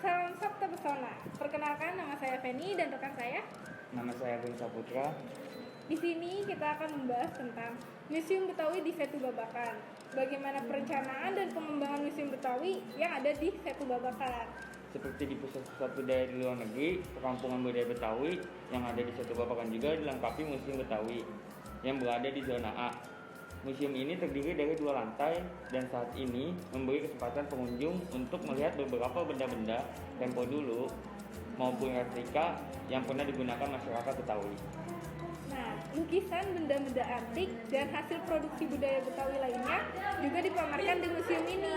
Salam Sabta Pesona. Perkenalkan, nama saya Feni dan rekan saya. Nama saya Gun Saputra. Di sini kita akan membahas tentang Museum Betawi di Setu Babakan. Bagaimana perencanaan dan pengembangan Museum Betawi yang ada di Setu Babakan. Seperti di pusat-pusat budaya di luar negeri, perkampungan budaya Betawi yang ada di Setu Babakan juga dilengkapi Museum Betawi yang berada di zona A. Museum ini terdiri dari 2 lantai dan saat ini memberi kesempatan pengunjung untuk melihat beberapa benda-benda tempo dulu maupun replika yang pernah digunakan masyarakat Betawi. Nah, lukisan benda-benda antik dan hasil produksi budaya Betawi lainnya juga dipamerkan di museum ini.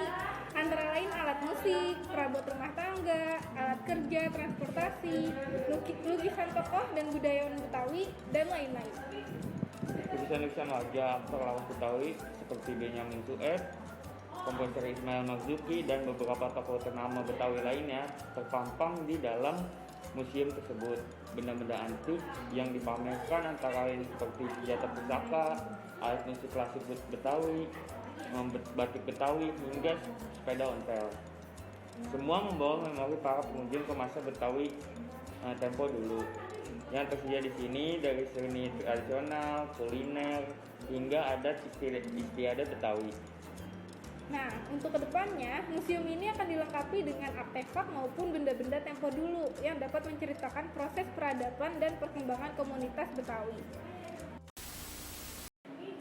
Antara lain alat musik, perabot rumah tangga, alat kerja, transportasi, lukisan tokoh dan budayawan Betawi, dan lain-lain. Lukisan-lukisan wajah aktor lawas Betawi seperti Benyamin Sueb, komposer Ismail Marzuki, dan beberapa tokoh ternama Betawi lainnya terpampang di dalam museum tersebut. Benda-benda antik yang dipamerkan antara lain seperti senjata pusaka, alat musik klasik Betawi, batik Betawi, hingga sepeda ontel. Semua membawa memori para pengunjung ke masa Betawi tempo dulu. Yang tersedia di sini dari seni tradisional, kuliner, hingga adat istiadat Betawi. Nah, untuk kedepannya, museum ini akan dilengkapi dengan artefak maupun benda-benda tempo dulu yang dapat menceritakan proses peradaban dan perkembangan komunitas Betawi.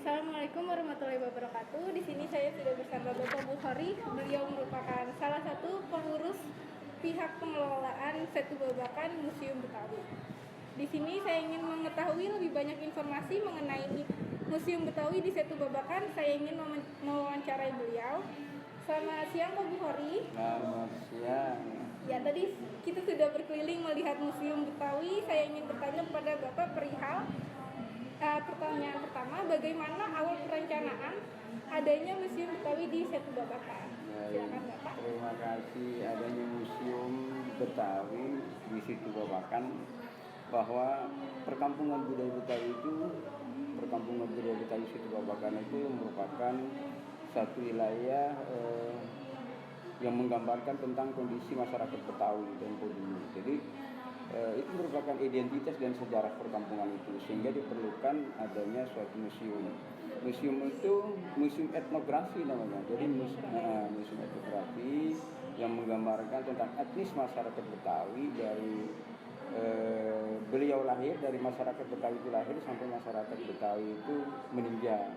Assalamualaikum warahmatullahi wabarakatuh. Di sini saya sudah bersama Bapak Bukhari. Beliau merupakan salah satu pengurus pihak pengelolaan Setu Babakan Museum Betawi. Di sini saya ingin mengetahui lebih banyak informasi mengenai Museum Betawi di Setu Babakan. Saya ingin mewawancarai beliau. Selamat siang Pak Bukhari. Selamat siang. Ya, tadi kita sudah berkeliling melihat Museum Betawi. Saya ingin bertanya kepada Bapak perihal pertanyaan pertama, bagaimana awal perencanaan adanya Museum Betawi di Setu Babakan? Silakan Bapak. Terima kasih adanya Museum Betawi di Setu Babakan, bahwa perkampungan budaya Betawi Setu Babakan itu merupakan satu wilayah yang menggambarkan tentang kondisi masyarakat Betawi tempo dulu. Jadi itu merupakan identitas dan sejarah perkampungan itu, sehingga diperlukan adanya suatu museum. Museum itu museum etnografi namanya. Jadi museum etnografi yang menggambarkan tentang etnis masyarakat Betawi dari beliau lahir, dari masyarakat Betawi itu lahir sampai masyarakat Betawi itu meninggal.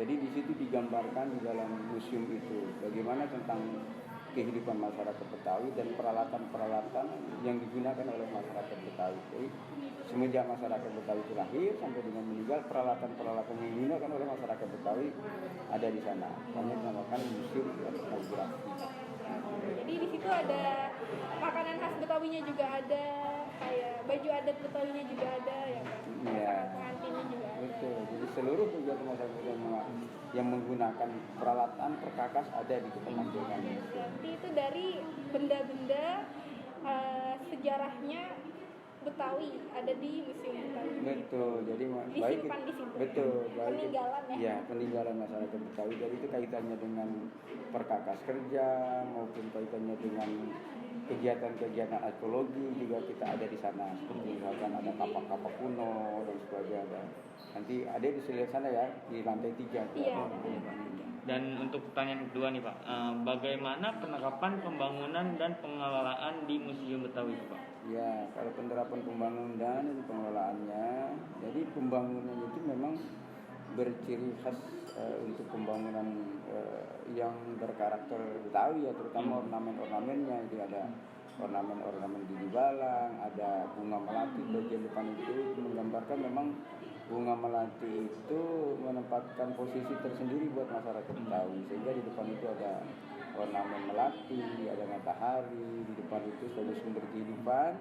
Jadi di situ digambarkan di dalam museum itu bagaimana tentang kehidupan masyarakat Betawi dan peralatan-peralatan yang digunakan oleh masyarakat Betawi. Jadi semenjak masyarakat Betawi itu lahir sampai dengan meninggal, peralatan-peralatan yang digunakan oleh masyarakat Betawi ada di sana. Hanya dinamakan museum etnografi. Jadi di situ ada makanan khas Betawinya juga ada, kayak baju adat Betawinya juga ada ya Pak. Iya. Pengantinnya juga ada. Betul. Jadi seluruh kegiatan masyarakat yang menggunakan peralatan perkakas ada di kepenampilan. Berarti itu dari benda-benda sejarahnya Betawi ada di Museum Betawi. Betul. Jadi disimpan di situ. Betul. Peninggalan ya. Ya, peninggalan masyarakat Betawi. Jadi itu kaitannya dengan perkakas kerja maupun kaitannya dengan kegiatan-kegiatan arkeologi juga kita ada di sana. Seperti misalkan ada kapak-kapak kuno dan sebagainya. Nanti ada di sebelah sana ya, di lantai 3. Iya. Dan untuk pertanyaan kedua nih Pak, bagaimana penerapan pembangunan dan pengelolaan di Museum Betawi Pak? Ya, kalau penerapan pembangunan dan pengelolaannya, jadi pembangunan itu memang berciri khas untuk pembangunan yang berkarakter Betawi ya, terutama ornamen-ornamennya. Itu ada ornamen-ornamen gigi balang, ada bunga melati bagian depan itu menggambarkan memang bunga melati itu menempatkan posisi tersendiri buat masyarakat Betawi, sehingga di depan itu ada ornamen melati, ada matahari, di depan itu sebagai sumber kehidupan.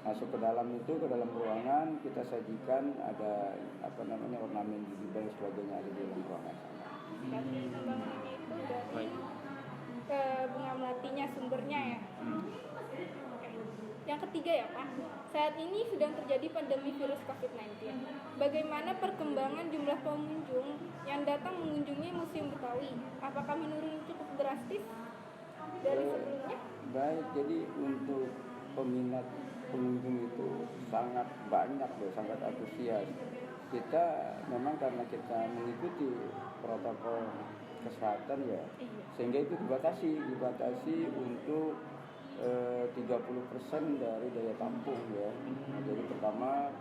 Masuk ke dalam itu, ke dalam ruangan kita sajikan ada ornamen gigi dan sebagainya ada di dalam ruangan. Berarti pembangunannya itu dari bunga melatinya sumbernya ya. Yang ketiga ya Pak, saat ini sedang terjadi pandemi virus COVID-19. Bagaimana perkembangan jumlah pengunjung yang datang mengunjungi Museum Betawi? Apakah menurun cukup drastis? dari sebelumnya? Baik, jadi untuk peminat pengunjung itu sangat banyak loh, sangat antusias. Kita memang karena kita mengikuti protokol kesehatan ya, Iya. sehingga itu dibatasi untuk 30% dari daya tampung ya. Nah, jadi pertama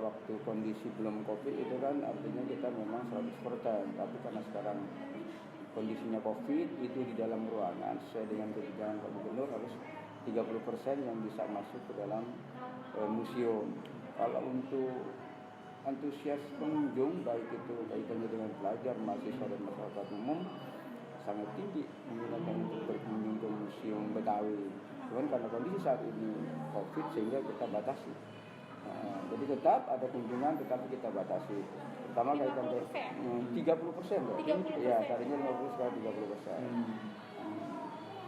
waktu kondisi belum COVID itu kan artinya kita memang 100%, tapi karena sekarang kondisinya COVID itu di dalam ruangan sesuai dengan kebijakan Pak Gubernur harus 30% yang bisa masuk ke dalam museum. Kalau untuk antusias pengunjung baik itu kaitannya dengan pelajar, mahasiswa dan masyarakat umum sangat tinggi minatnya untuk berkunjung ke Museum Betawi. Cuman karena kondisi saat ini COVID sehingga kita batasi. Jadi tetap ada kunjungan tetapi kita batasi. Pertama kaitan 30% ya, tadinya 50 sekarang 30%.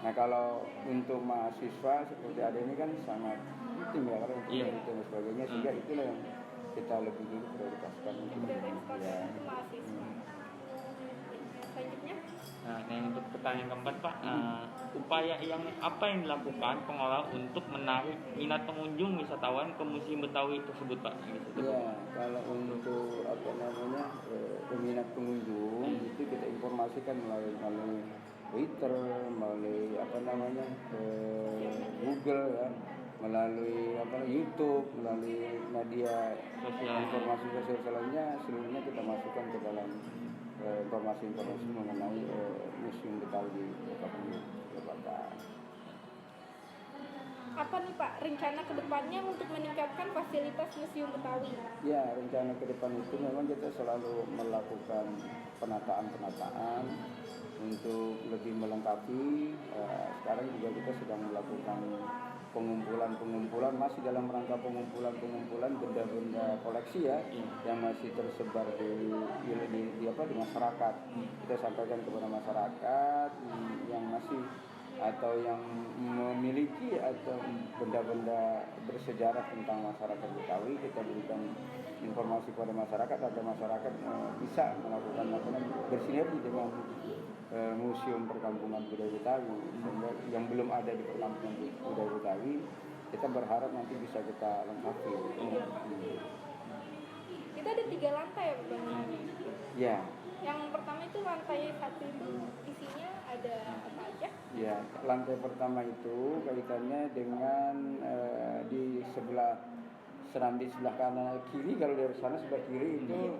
Nah kalau untuk mahasiswa seperti ada ini kan sangat penting ya karena untuk itu dan sebagainya, sehingga itulah yang kita lebih dulu prioritaskan untuk ya. Mahasiswa. Selanjutnya? Nah, yang untuk pertanyaan keempat Pak, upaya apa yang dilakukan pengelola untuk menarik minat pengunjung wisatawan ke Museum Betawi tersebut Pak? Ya, kalau untuk peminat pengunjung itu kita informasikan melalui Twitter, melalui Google ya, melalui YouTube, melalui media sosial, informasi sosial lainnya, seluruhnya kita masukkan ke dalam informasi-informasi mengenai Museum Betawi di Kota Babakan. Apa nih Pak rencana kedepannya untuk meningkatkan fasilitas Museum Betawi? Ya, rencana ke depan itu memang kita selalu melakukan penataan untuk lebih melengkapi. Sekarang juga kita sedang melakukan pengumpulan masih dalam rangka pengumpulan benda-benda koleksi ya, yang masih tersebar di masyarakat. Kita sampaikan kepada masyarakat yang masih atau yang memiliki atau benda-benda bersejarah tentang masyarakat Betawi, kita berikan informasi kepada masyarakat agar masyarakat bisa melakukan bersinergi dengan Museum Perkampungan Budaya Betawi, sehingga yang belum ada di Perkampungan Budaya Betawi kita berharap nanti bisa kita lengkapi. Kita ada 3 lantai ya bangunannya? Ya. Yang pertama itu lantai 1 itu isinya ada apa aja? Ya, lantai pertama itu kaitannya dengan di sebelah serambi sebelah kanan kiri, kalau dari sana sebelah kiri itu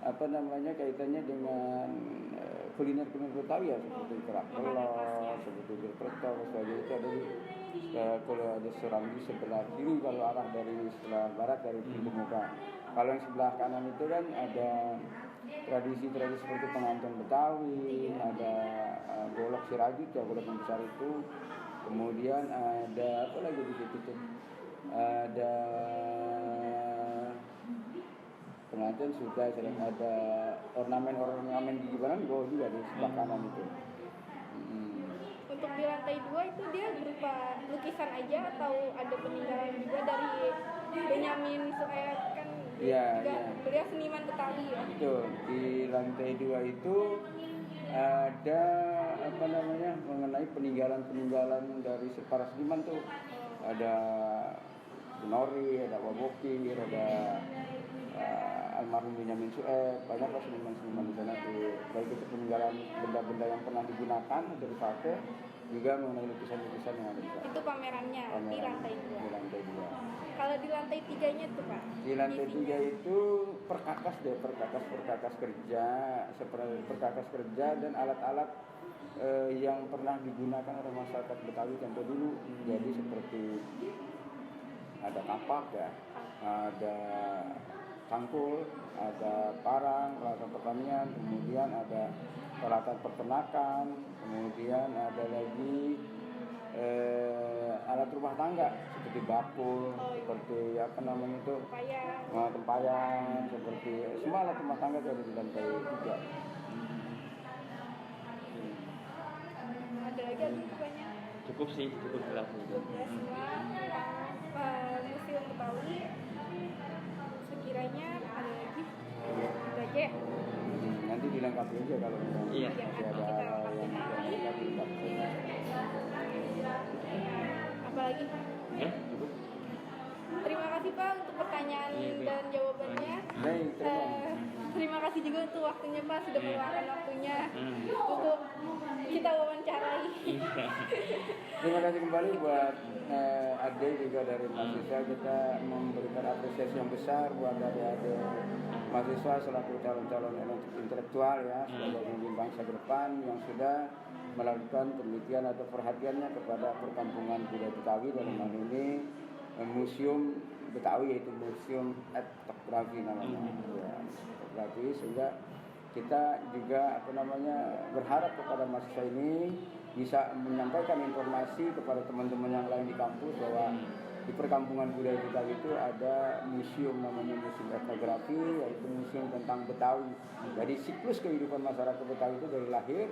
kaitannya dengan kuliner Betawi ya, seperti kerak telur, seperti berpetok, sebagainya itu ada di kalau ada serambi sebelah kiri kalau arah dari sebelah barat dari pintu muka. Kalau yang sebelah kanan itu kan ada tradisi-tradisi seperti pengantin Betawi, ada golok sirajut ya, golok yang besar itu. Kemudian ada apa lagi di situ tuh? Ada pengantin sudah, ada ornamen di bawah juga di sebelah kanan itu. Untuk di lantai 2 itu dia berupa lukisan aja atau ada peninggalan juga dari Benyamin Sueb kan? Iya. Beliau seniman Betawi ya. Betul. Di lantai 2 itu ada mengenai peninggalan dari para seniman tuh. Ada Nori, ada Wabokir, ada almarhum Benyamin Sueb, banyaklah seniman-seniman di sana tuh. Baik itu peninggalan benda-benda yang pernah digunakan atau dipakai, juga mengenai lukisan-lukisan yang ada di sana. Itu pamerannya di lantai 2. Di lantai 2. Kalau di lantai 3-nya tuh Pak? Di lantai 3 itu perkakas kerja, seperti perkakas kerja dan alat-alat yang pernah digunakan oleh masyarakat Betawi tempo dulu. Jadi seperti ada kapak ya, ada cangkul, ada parang, peralatan pertanian, kemudian ada peralatan peternakan, kemudian ada lagi alat rumah tangga seperti bakul, seperti tempayan, seperti semua alat rumah tangga itu ada di lantai 3. Ada lagi bukannya? Cukup jelas itu. Museum Betawi sekiranya ada lagi nanti dilengkapi aja kalau ada yang lengkap. Apalagi? Ya? Terima kasih Pak untuk pertanyaan dan jawabannya. Baik, Terima kasih juga untuk waktunya Pak, sudah meluangkan waktunya Hmm. untuk kita wawancarai. Terima kasih kembali buat Ade juga dari mahasiswa. Kita memberikan apresiasi yang besar buat adik-adik mahasiswa selaku calon-calon intelektual ya sebagai pemimpin bangsa ke depan yang sudah melakukan penelitian atau perhatiannya kepada perkampungan budaya Betawi dalam hal ini Museum Betawi, yaitu Museum Etnografi namanya ya, etnografi, sehingga kita juga berharap kepada mahasiswa ini bisa menyampaikan informasi kepada teman-teman yang lain di kampus bahwa di perkampungan budaya Betawi itu ada museum namanya Museum Etnografi, yaitu museum tentang Betawi. Jadi siklus kehidupan masyarakat Betawi itu dari lahir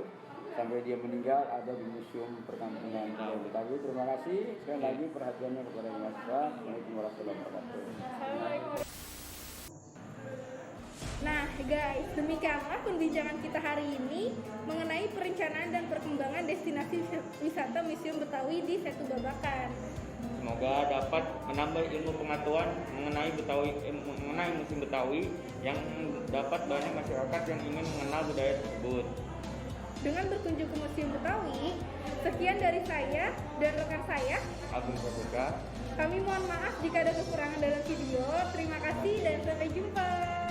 sampai dia meninggal ada di Museum Perkampungan Budaya Betawi. Terima kasih sekali lagi perhatiannya kepada mahasiswa. Assalamualaikum warahmatullahi wabarakatuh. Assalamualaikum. Nah guys, demikianlah perbincangan kita hari ini mengenai perencanaan dan perkembangan destinasi wisata Museum Betawi di Setu Babakan. Semoga dapat menambah ilmu pengetahuan mengenai Museum Betawi yang dapat banyak masyarakat yang ingin mengenal budaya tersebut. Dengan berkunjung ke Museum Betawi, sekian dari saya dan rekan saya, Agung Pramuka. kami mohon maaf jika ada kekurangan dalam video. Terima kasih dan sampai jumpa.